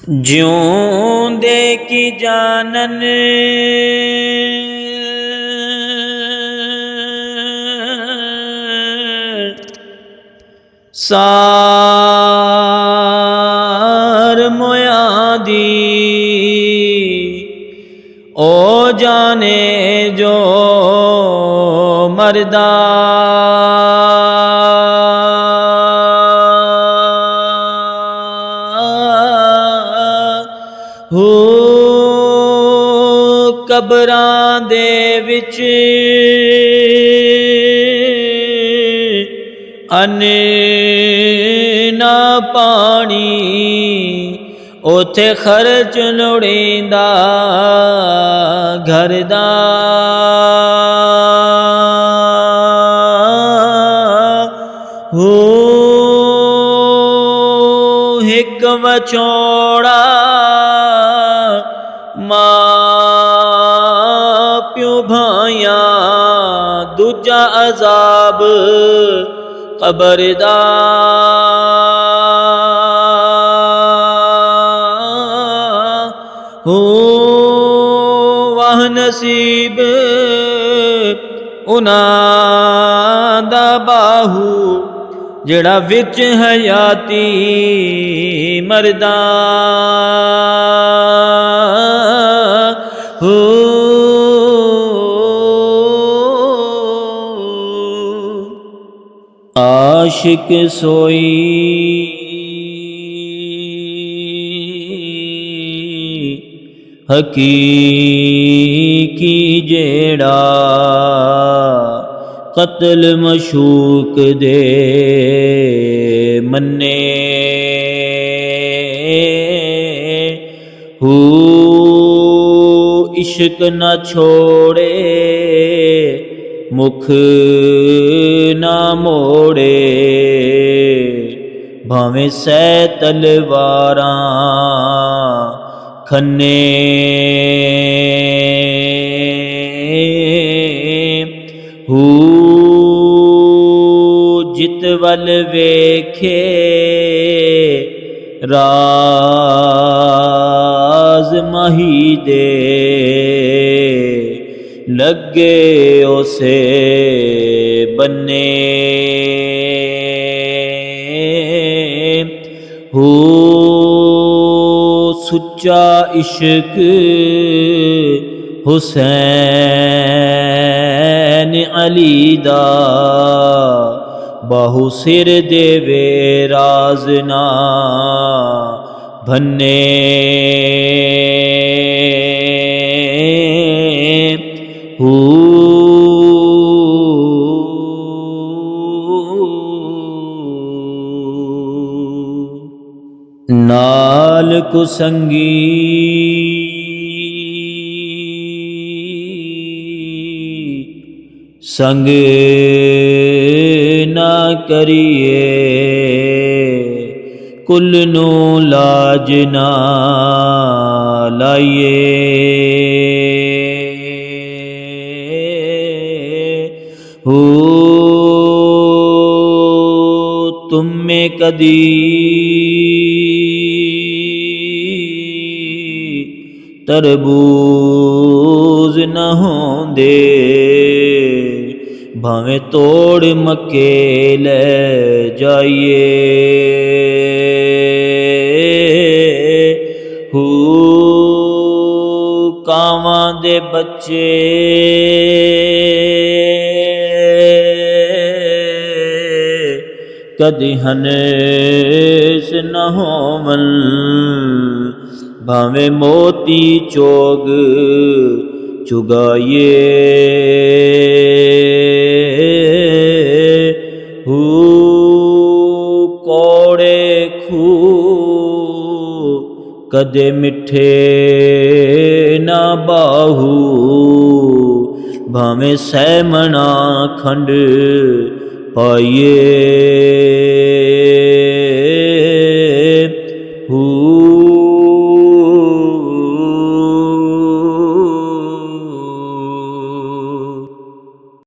ਜਿਉਂਦੇ ਕੀ ਜਾਨਨ ਸਾਰ ਮੋਇਆ ਦੀ ਓ ਜਾਣੇ ਜੋ ਮਰਦਾ ਹੋ ਕਬਰਾਂ ਦੇ ਵਿੱਚ ਅੰਨ ਨਾ ਪਾਣੀ ਉਥੇ ਖਰਚ ਲੋੜੀਂਦਾ ਘਰ ਦਾ ਹੋ ਇੱਕ ਵਿਛੋੜਾ ਮਾਂ ਪਿਓ ਭਾਈਆਂ ਦੂਜਾ ਅਜ਼ਾਬ ਕਬਰ ਦਾ ਹੋ ਵਾਹ ਨਸੀਬ ਉਹਨਾਂ ਦਾ ਬਾਹੂ ਜਿਹੜਾ ਵਿੱਚ ਹਯਾਤੀ ਮਰਦਾ ਹੋ ਆਸ਼ਿਕ ਸੋਈ ਹਕੀਕੀ ਜਿਹੜਾ ਕਤਲ ਮਸ਼ੂਕ ਦੇ ਮੰਨੇ ਹੂ ਇਸ਼ਕ ਨਾ ਛੋੜੇ ਮੁਖ ਨਾ ਮੋੜੇ ਭਾਵੇਂ ਸੈ ਤਲਵਾਰਾਂ ਖੰਨੇ ਹੂ ਜਿਤ ਵੱਲ ਵੇਖੇ ਰਾਜ਼ ਮਾਹੀ ਦੇ ਲੱਗੇ ਉਸੇ ਬੰਨੇ ਹੋ ਸੁੱਚਾ ਇਸ਼ਕ ਹੁਸੈਨ ਅਲੀ ਦਾ ਬਾਹੂ ਸਿਰ ਦੇਵੇ ਰਾਜ਼ ਨਾ ਭੰਨੇ ਹੂ ਨਾਲ ਕੁਸੰਗੀ ਸੰਗ ਨਾ ਕਰੀਏ ਕੁੱਲ ਨੂੰ ਲਾਜ ਨਾ ਲਾਈਏ ਹੋ ਤੁਮੇ ਕਦੀ ਤਰਬੂਜ਼ ਨ ਹੋਂਦੇ ਭਾਵੇਂ ਤੋੜ ਮੱਕੇ ਲੈ ਜਾਈਏ ਹੂ ਕਾਵਾਂ ਦੇ ਬੱਚੇ ਕਦੀ ਹਨੇਸ ਨ ਹੋਵਨ ਭਾਵੇਂ ਮੋਤੀ ਚੋਗ ਚੁਗਾਈਏ ਹੂ ਕੋੜੇ ਖੂ ਕਦੇ ਮਿੱਠੇ ਨਾ ਬਾਹੂ ਭਾਵੇਂ ਸਹਿਮਣਾ ਖੰਡ ਪਾਈਏ